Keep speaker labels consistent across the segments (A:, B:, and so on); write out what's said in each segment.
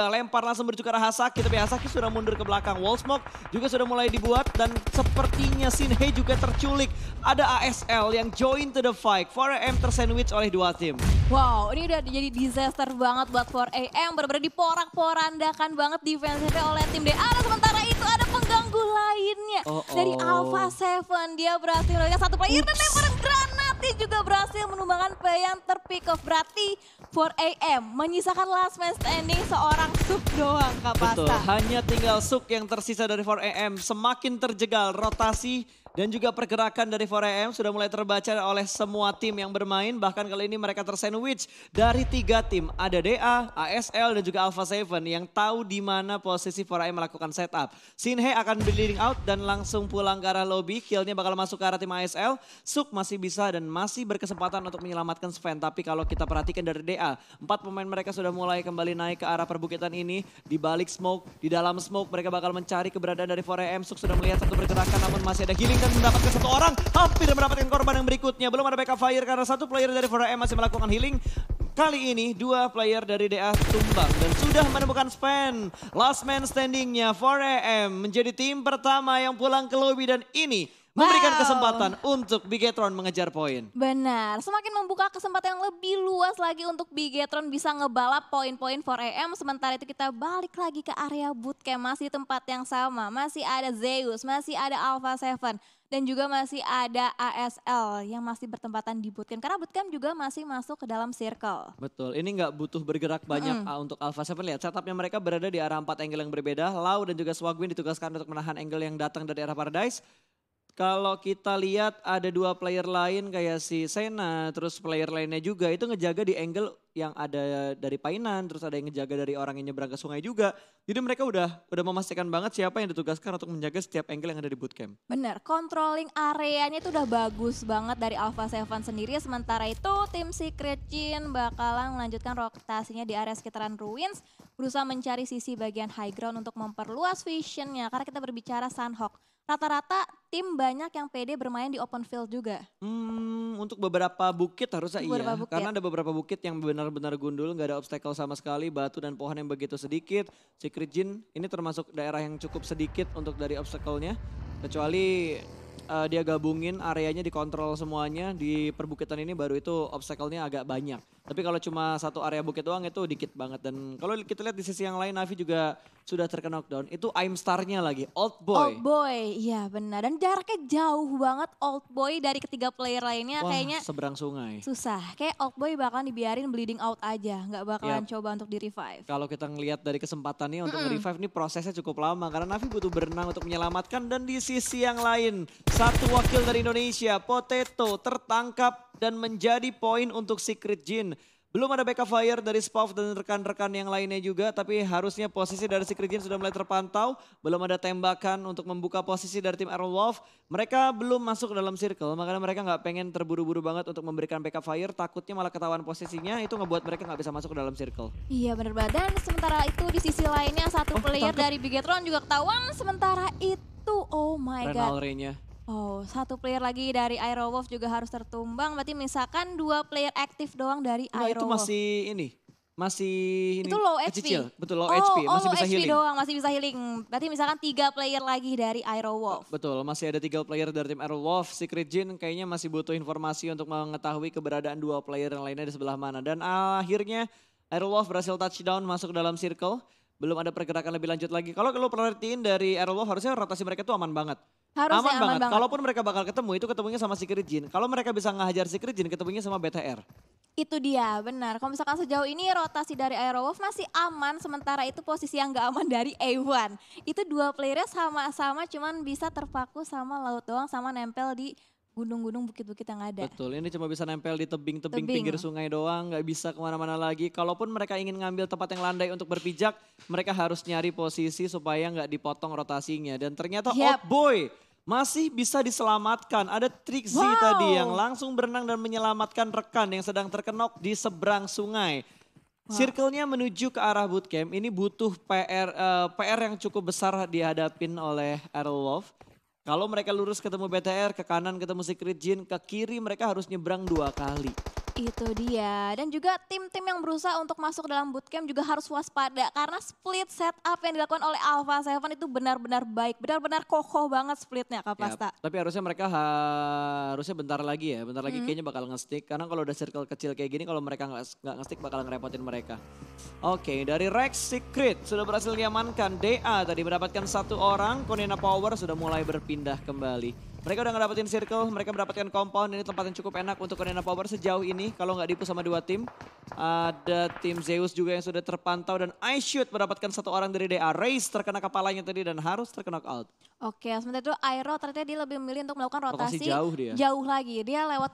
A: Lempar langsung menuju ke arah Hasaki, tapi Hasaki sudah mundur ke belakang. Wall smoke juga sudah mulai dibuat dan sepertinya Shinhei juga terculik. Ada ASL yang join to the fight. 4AM tersandwich oleh dua tim.
B: Wow, ini udah jadi disaster banget buat 4AM. Benar-benar diporak-porandakan banget defense-nya oleh tim DA. Sementara itu ada pengganggu lainnya dari Alpha 7. Dia berhasil melakukan satu player dan lemparan granatnya juga berhasil menumbangkan play yang terpick off. Berarti 4AM menyisakan last man standing seorang Suk doang, Kak Pasta.
A: Betul, hanya tinggal Suk yang tersisa dari 4AM. Semakin terjegal rotasi dan juga pergerakan dari 4AM sudah mulai terbaca oleh semua tim yang bermain. Bahkan kali ini mereka tersandwich dari 3 tim. Ada DA, ASL dan juga Alpha 7 yang tahu di mana posisi 4AM melakukan setup. Shinhei akan bleeding out dan langsung pulang ke arah lobby. Killnya bakal masuk ke arah tim ASL. Suk masih bisa dan masih berkesempatan untuk menyelamatkan Sven. Tapi kalau kita perhatikan dari DA, 4 pemain mereka sudah mulai kembali naik ke arah perbukitan ini. Di balik smoke, di dalam smoke mereka bakal mencari keberadaan dari 4AM. Suk sudah melihat satu pergerakan namun masih ada healing dan mendapatkan satu orang, hampir mendapatkan korban yang berikutnya. Belum ada backup fire karena satu player dari 4AM masih melakukan healing. Kali ini 2 player dari DA tumbang dan sudah menemukan Sven. Last man standingnya 4AM menjadi tim pertama yang pulang ke lobby dan ini memberikan kesempatan untuk Bigetron mengejar poin.
B: Benar, semakin membuka kesempatan yang lebih luas lagi untuk Bigetron bisa ngebalap poin-poin 4AM. Sementara itu kita balik lagi ke area bootcamp, masih tempat yang sama. Masih ada Zeus, masih ada Alpha 7. Dan juga masih ada ASL yang masih bertempatan di bootcamp. Karena bootcamp juga masih masuk ke dalam circle.
A: Betul, ini nggak butuh bergerak banyak untuk Alpha 7. Lihat setupnya mereka berada di arah 4 angle yang berbeda. Lau dan juga Swagwin ditugaskan untuk menahan angle yang datang dari arah Paradise. Kalau kita lihat ada 2 player lain kayak si Sena, terus player lainnya juga itu ngejaga di angle yang ada dari Painan, terus ada yang ngejaga dari orang yang nyebrang ke sungai juga. Jadi mereka udah memastikan banget siapa yang ditugaskan untuk menjaga setiap angle yang ada di bootcamp.
B: Bener, controlling areanya itu udah bagus banget dari Alpha 7 sendiri. Sementara itu tim Secret Jin bakalan melanjutkan rotasinya di area sekitaran Ruins. Berusaha mencari sisi bagian high ground untuk memperluas visionnya. Karena kita berbicara Sunhawk. Rata-rata tim banyak yang pede bermain di open field juga.
A: Untuk beberapa bukit harusnya iya.
B: Bukit.
A: Karena ada beberapa bukit yang benar-benar gundul, nggak ada obstacle sama sekali. Batu dan pohon yang begitu sedikit. Secret Jin ini termasuk daerah yang cukup sedikit untuk dari obstacle-nya. Kecuali dia gabungin areanya dikontrol semuanya. Di perbukitan ini baru itu obstacle-nya agak banyak. Tapi kalau cuma satu area bukit doang itu dikit banget. Dan kalau kita lihat di sisi yang lain Navi juga sudah terkena knockdown. Itu Aim Star-nya lagi, Old Boy.
B: Old Boy, iya benar. Dan jaraknya jauh banget Old Boy dari ketiga player lainnya.
A: Wah,
B: kayaknya
A: seberang sungai.
B: susah. Kayak Old Boy bakalan dibiarin bleeding out aja. Nggak bakalan coba untuk di-revive.
A: Kalau kita ngelihat dari kesempatannya untuk nge-revive ini prosesnya cukup lama. Karena Navi butuh berenang untuk menyelamatkan. Dan di sisi yang lain, satu wakil dari Indonesia, Potato, tertangkap dan menjadi poin untuk Secret Jin. Belum ada backup fire dari Spav dan rekan-rekan yang lainnya juga. Tapi harusnya posisi dari Secret Jin sudah mulai terpantau. Belum ada tembakan untuk membuka posisi dari tim Aerowolf. Mereka belum masuk ke dalam circle. Makanya mereka nggak pengen terburu-buru banget untuk memberikan backup fire. Takutnya malah ketahuan posisinya. Itu ngebuat mereka nggak bisa masuk ke dalam circle.
B: Iya bener banget. Dan sementara itu di sisi lainnya satu player dari Bigetron juga ketahuan. Sementara itu oh my god.
A: Renalre-nya.
B: Oh, satu player lagi dari Aerowolf juga harus tertumbang. Berarti misalkan 2 player aktif doang dari
A: Nah, itu
B: Aerowolf.
A: masih
B: Itu low HP.
A: kecil. Betul, low HP, masih
B: low
A: bisa
B: HP
A: healing.
B: doang, masih bisa healing. Berarti misalkan 3 player lagi dari Aerowolf.
A: Betul, masih ada 3 player dari tim Aerowolf. Secret Jin kayaknya masih butuh informasi untuk mengetahui keberadaan 2 player yang lainnya di sebelah mana. Dan akhirnya Aerowolf berhasil touchdown masuk dalam circle. Belum ada pergerakan lebih lanjut lagi. Kalau lo perhatiin dari Aerowolf harusnya rotasi mereka tuh aman banget.
B: Harusnya aman banget.
A: Kalaupun mereka bakal ketemu itu ketemunya sama Secret Jin. Kalau mereka bisa ngehajar Secret Jin ketemunya sama BTR.
B: Itu dia, benar. Kalau misalkan sejauh ini rotasi dari Aerowolf masih aman, sementara itu posisi yang gak aman dari A1. Itu 2 playernya sama-sama cuman bisa terpaku sama laut doang sama nempel di gunung-gunung bukit-bukit yang ada.
A: Betul, ini cuma bisa nempel di tebing-tebing pinggir sungai doang, nggak bisa kemana-mana lagi. Kalaupun mereka ingin ngambil tempat yang landai untuk berpijak, mereka harus nyari posisi supaya nggak dipotong rotasinya. Dan ternyata Old Boy masih bisa diselamatkan. Ada Trixie tadi yang langsung berenang dan menyelamatkan rekan yang sedang terkenok di seberang sungai. Circle-nya menuju ke arah bootcamp, ini butuh PR yang cukup besar dihadapin oleh Aerowolf. Kalau mereka lurus ketemu BTR, ke kanan ketemu Secret Jin, ke kiri mereka harus nyebrang 2 kali.
B: Itu dia. Dan juga tim-tim yang berusaha untuk masuk dalam bootcamp juga harus waspada. Karena split setup yang dilakukan oleh Alpha Seven itu benar-benar baik. Benar-benar kokoh banget splitnya Kak Pasta.
A: Tapi harusnya mereka harusnya bentar lagi ya. Bentar lagi kayaknya bakal nge-stick. Karena kalau udah circle kecil kayak gini kalau mereka nggak nge-stick bakal ngerepotin mereka. Oke, dari Rex Secret sudah berhasil diamankan. DA tadi mendapatkan 1 orang. Konena Power sudah mulai berpindah kembali. Mereka udah ngedapetin circle, mereka mendapatkan compound. Ini tempat yang cukup enak untuk Konena Power sejauh ini. Kalau nggak dipu sama 2 tim. Ada tim Zeus juga yang sudah terpantau. Dan iShoot mendapatkan 1 orang dari DA. Race terkena kepalanya tadi dan harus terkena out.
B: Oke, sementara itu Aero ternyata dia lebih memilih untuk melakukan rotasi
A: jauh
B: lagi. Dia lewat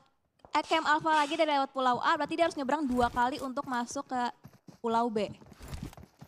B: camp Alpha lagi dan lewat Pulau A. Berarti dia harus nyebrang 2 kali untuk masuk ke Pulau B.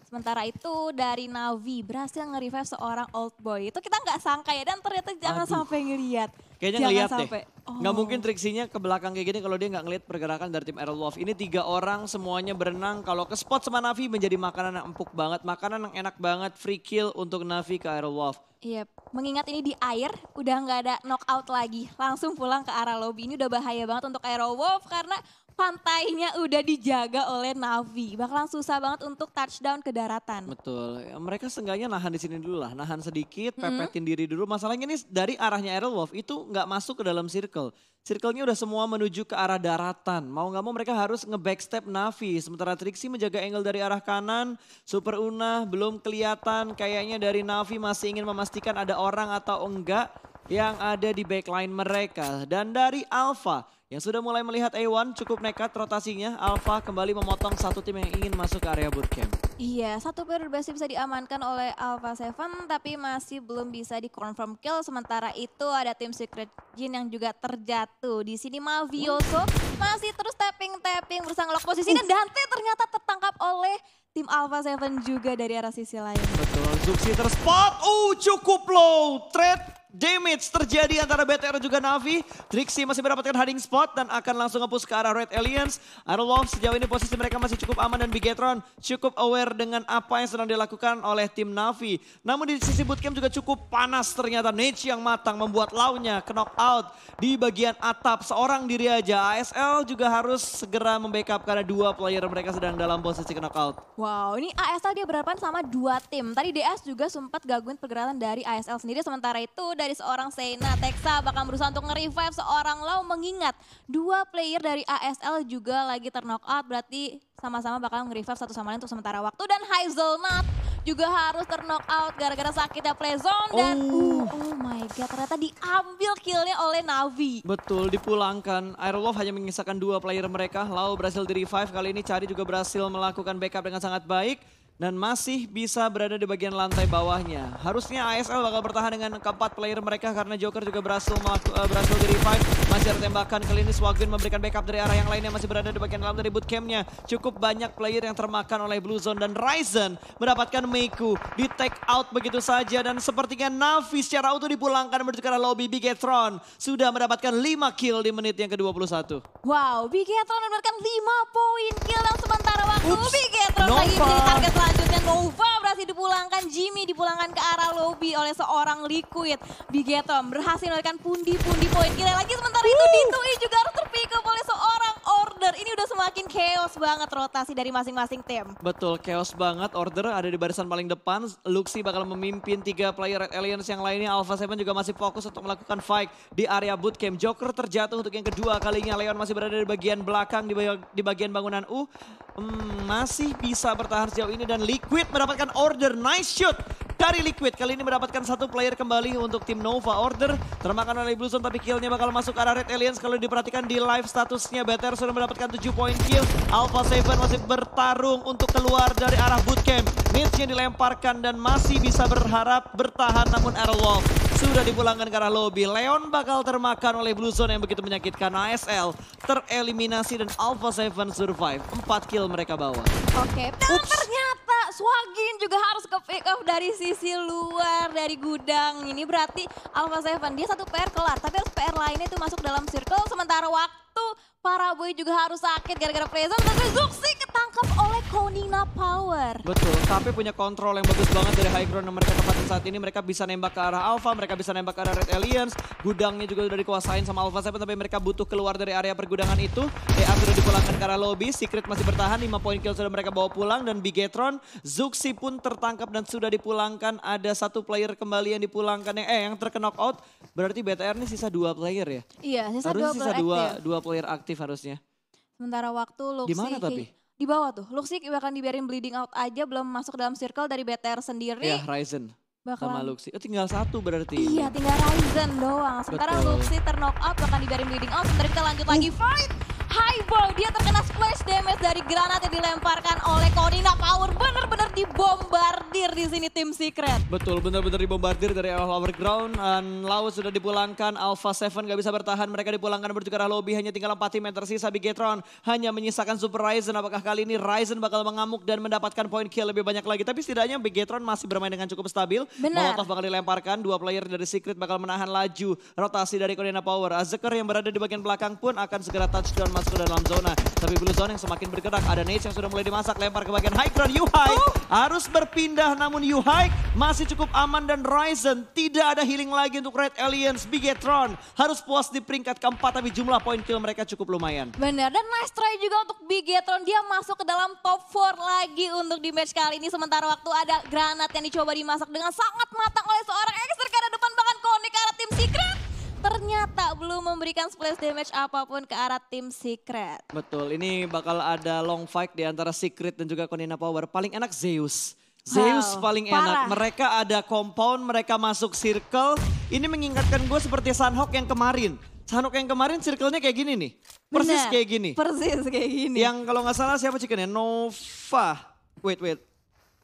B: Sementara itu dari Navi berhasil nge-revive seorang old boy. Itu kita nggak sangka ya dan ternyata jangan sampai ngelihat.
A: Kayaknya ngelihat deh. Nggak mungkin Trixie-nya ke belakang kayak gini kalau dia nggak ngelihat pergerakan dari tim Aerolove. Ini 3 orang semuanya berenang. Kalau ke spot sama Navi menjadi makanan yang empuk banget. Makanan yang enak banget, free kill untuk Navi ke Aerolove.
B: Iya, mengingat ini di air udah nggak ada knockout lagi. Langsung pulang ke arah lobby. Ini udah bahaya banget untuk Aerolove karena pantainya udah dijaga oleh Navi. Bakalan susah banget untuk touchdown ke daratan.
A: Betul, ya, mereka seenggaknya nahan di sini dulu lah. Nahan sedikit, pepetin diri dulu. Masalahnya ini dari arahnya Aerolove itu nggak masuk ke dalam circle. Circle-nya udah semua menuju ke arah daratan. Mau nggak mau mereka harus nge-backstep Navi. Sementara Trixie menjaga angle dari arah kanan. Super Una belum kelihatan. Kayaknya dari Navi masih ingin memastikan ada orang atau enggak yang ada di backline mereka. Dan dari Alpha yang sudah mulai melihat A1 cukup nekat rotasinya. Alpha kembali memotong 1 tim yang ingin masuk ke area bootcamp.
B: Iya, 1 player base bisa diamankan oleh Alpha Seven tapi masih belum bisa di-confirm kill. Sementara itu ada tim Secret Jin yang juga terjatuh. Di sini Mavioso masih terus tapping berusaha ngelok posisi dan Dante ternyata tertangkap oleh tim Alpha Seven juga dari arah sisi lain.
A: Betul, Zuxi terspot. Cukup low. Trade damage terjadi antara BTR dan juga Navi. Trixie masih mendapatkan hiding spot dan akan langsung nge-push ke arah Red Aliens. Aerolove sejauh ini posisi mereka masih cukup aman dan Bigetron cukup aware dengan apa yang sedang dilakukan oleh tim Navi. Namun di sisi bootcamp juga cukup panas ternyata. Nage yang matang membuat launya knock out di bagian atap. Seorang diri aja. ASL juga harus segera membackup karena 2 player mereka sedang dalam posisi knock out.
B: Wow, ini ASL dia berhadapan sama 2 tim. Tadi DS juga sempat gangguin pergerakan dari ASL sendiri. Sementara itu dari seorang Sena, Texa bakal berusaha untuk nge-revive seorang Lau mengingat 2 player dari ASL juga lagi ter-knockout. Berarti sama-sama bakal nge-revive satu sama lain untuk sementara waktu. Dan Hazelnut juga harus ter-knockout gara-gara sakitnya Playzone. Dan oh my god ternyata diambil killnya oleh Navi.
A: Betul, dipulangkan. Aerolove hanya menyisakan 2 player mereka. Lau berhasil di-revive, kali ini Cari juga berhasil melakukan backup dengan sangat baik. Dan masih bisa berada di bagian lantai bawahnya. Harusnya ASL bakal bertahan dengan keempat player mereka karena Joker juga berhasil di revive. Masih ada tembakan, kali ini Swagwin memberikan backup dari arah yang lainnya masih berada di bagian dalam dari bootcampnya. Cukup banyak player yang termakan oleh Blue Zone dan Ryzen mendapatkan Meiku di take out begitu saja. Dan sepertinya Navi secara auto dipulangkan menuju ke arah lobby. Bigetron sudah mendapatkan 5 kill di menit yang ke-21.
B: Wow, Bigetron mendapatkan 5 poin kill dalam sementara waktu. Bigetron lagi menjadi target selanjutnya. Nova berhasil dipulangkan, Jimmy dipulangkan ke arah lobby oleh seorang Liquid. Bigetron berhasil mendapatkan pundi-pundi poin kill lagi. Sementara itu Ditui juga harus terpick up oleh seorang Order. Ini udah semakin chaos banget rotasi dari masing-masing tim.
A: Betul, chaos banget. Order ada di barisan paling depan. Luxi bakal memimpin 3 player Red Aliens yang lainnya. Alpha Seven juga masih fokus untuk melakukan fight di area bootcamp. Joker terjatuh untuk yang kedua kalinya. Leon masih berada di bagian belakang, di bagian bangunan U. Masih bisa bertahan sejauh ini dan Liquid mendapatkan Order. Nice shoot dari Liquid. Kali ini mendapatkan 1 player kembali untuk tim Nova. Order termakan oleh Blue Zone tapi killnya bakal masuk ke arah Red Aliens. Kalau diperhatikan di live statusnya BTR sudah mendapatkan 7 poin kill. Alpha Seven masih bertarung untuk keluar dari arah bootcamp. Nits-nya dilemparkan dan masih bisa berharap bertahan namun Aerolove sudah dipulangkan ke arah lobby. Leon bakal termakan oleh Blue Zone yang begitu menyakitkan. ASL tereliminasi dan Alpha Seven survive. 4 kill mereka bawa.
B: Oke, dan ternyata Swagin juga harus ke pick up dari sisi luar dari gudang. Ini berarti Alpha Seven dia 1 PR kelar, tapi harus PR lainnya itu masuk dalam circle. Sementara waktu para boy juga harus sakit gara-gara Playzone. Dan Zuxi ketangkap oleh Konina Power.
A: Betul, tapi punya kontrol yang bagus banget dari high ground yang mereka tempatin saat ini. Mereka bisa nembak ke arah Alpha, mereka bisa nembak ke arah Red Aliens. Gudangnya juga udah dikuasain sama Alpha 7, tapi mereka butuh keluar dari area pergudangan itu. EA sudah dipulangkan ke arah lobby, Secret masih bertahan, 5 poin kill sudah mereka bawa pulang. Dan Bigetron, Zuxi pun tertangkap dan sudah dipulangkan. Ada satu player kembali yang dipulangkan, yang terkena knockout. Berarti BTR ini sisa 2 player ya?
B: Iya, sisa
A: harusnya
B: 2 player aktif.
A: 2 player aktif harusnya.
B: Sementara waktu Luxi
A: Gimana tapi?
B: Di bawah tuh, Luxi bahkan dibiarin bleeding out aja, belum masuk dalam circle dari BTR sendiri.
A: Iya, Ryzen sama Luxi. Oh, tinggal 1 berarti.
B: Iya, tinggal Ryzen doang. Sementara Luxi terknock out, bahkan dibiarin bleeding out. Sementara kita lanjut lagi fight. Highball, dia terkena splash damage dari granat yang dilemparkan oleh Konina Power. Bener-bener dibombardir di sini tim Secret.
A: Betul, bener-bener dibombardir dari arah overground. Dan Lau sudah dipulangkan, Alpha 7 gak bisa bertahan. Mereka dipulangkan menuju ke arah lobby, hanya tinggal 4 tim yang tersisa. Bigetron hanya menyisakan Super Ryzen. Apakah kali ini Ryzen bakal mengamuk dan mendapatkan poin kill lebih banyak lagi? Tapi setidaknya Bigetron masih bermain dengan cukup stabil.
B: Benar.
A: Molotov bakal dilemparkan, 2 player dari Secret bakal menahan laju rotasi dari Konina Power. Azeker yang berada di bagian belakang pun akan segera touchdown masuk ke dalam zona. Tapi Blue Zone yang semakin bergerak, ada Nate yang sudah mulai dimasak, lempar ke bagian high ground. Yuhai harus berpindah, namun Yuhai masih cukup aman dan Ryzen tidak ada healing lagi untuk Red Aliens. Bigetron harus puas di peringkat keempat, tapi jumlah poin kill mereka cukup lumayan.
B: Benar, dan nice try juga untuk Bigetron, dia masuk ke dalam top 4 lagi untuk di match kali ini. Sementara waktu ada granat yang dicoba dimasak dengan sangat matang oleh seorang Exter ke arah depan, bahkan Konik ke arah tim Secret. Ternyata belum memberikan splash damage apapun ke arah tim Secret.
A: Betul, ini bakal ada long fight di antara Secret dan juga Konina Power. Paling enak Zeus. Zeus paling enak. Mereka ada compound, mereka masuk circle. Ini mengingatkan gue seperti Sunhawk yang kemarin. Sunhawk yang kemarin circle-nya kayak gini nih. Persis kayak gini.
B: Persis kayak gini.
A: Yang kalau nggak salah siapa chicken ya? Nova. Wait.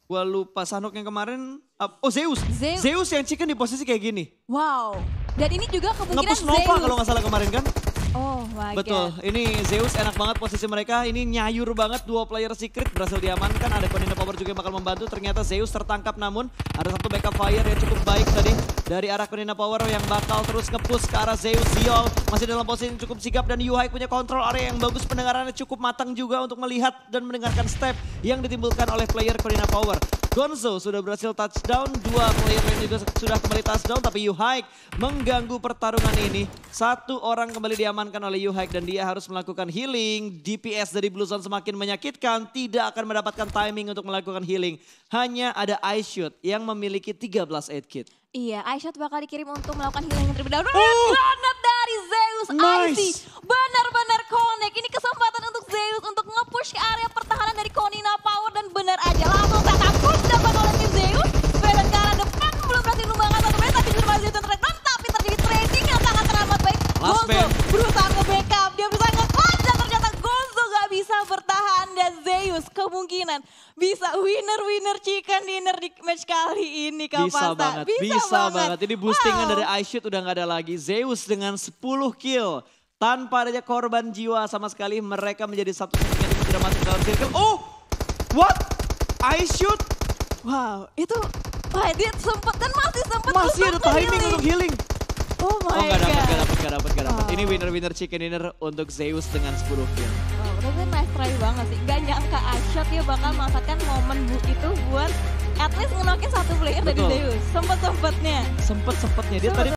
A: Gue lupa Sunhawk yang kemarin. Oh Zeus. Zeus yang chicken di posisi kayak gini.
B: Wow. Dan ini juga kemungkinan
A: Nge-push Nova kalau nggak salah kemarin kan?
B: Oh my God.
A: Betul, ini Zeus enak banget posisi mereka. Ini nyayur banget, 2 player Secret berhasil diamankan. Ada Konina Power juga yang bakal membantu. Ternyata Zeus tertangkap, namun ada satu backup fire yang cukup baik tadi dari arah Konina Power yang bakal terus nge-push ke arah Zeus. Ziol masih dalam posisi yang cukup sigap dan Yuhai punya kontrol area yang bagus. Pendengarannya cukup matang juga untuk melihat dan mendengarkan step yang ditimbulkan oleh player Konina Power. Gonzo sudah berhasil touchdown, 2 player lain juga sudah kembali touchdown, tapi Yuhaik mengganggu pertarungan ini. 1 orang kembali diamankan oleh Yuhaik dan dia harus melakukan healing. DPS dari Blue Zone semakin menyakitkan, tidak akan mendapatkan timing untuk melakukan healing. Hanya ada iShoot yang memiliki 13 aid kit.
B: Iya, iShot bakal dikirim untuk melakukan healing yang terlebih dahulu. Granat dari Zeus,
A: nice.
B: Benar-benar connect. Ini kesempatan untuk Zeus untuk nge-push ke area pertahanan dari Konina Power. Dan benar aja langsung takut dapat oleh tim Zeus. Belen ke arah depan belum berhasil numbangkan 1 menit. Tapi sudah berhasil tertekan. Tapi terjadi trading yang sangat teramat baik. Gonzo berusaha nge-backup. Dia berusaha nge-clutch dan ternyata Gonzo gak bisa bertahan. Dan Zeus kemungkinan bisa winner chicken dinner di match kali ini Kak Pasta.
A: Bisa banget. Ini boostingan dari iShoot udah gak ada lagi. Zeus dengan 10 kill. Tanpa adanya korban jiwa sama sekali. Mereka menjadi satu-satunya tim yang tidak masuk dalam circle. Oh! What? iShoot?
B: Wow, itu dia sempat dan masih sempat
A: masih ada timing untuk healing.
B: Oh my God.
A: Gak dapet. Ini winner chicken dinner untuk Zeus dengan 10 kill.
B: Oh, itu nice try banget sih. Gak nyangka iShot dia bakal memanfaatkan momen itu buat at least ngenokin 1 player dari Zeus. Sempet-sempetnya.
A: Dia tadi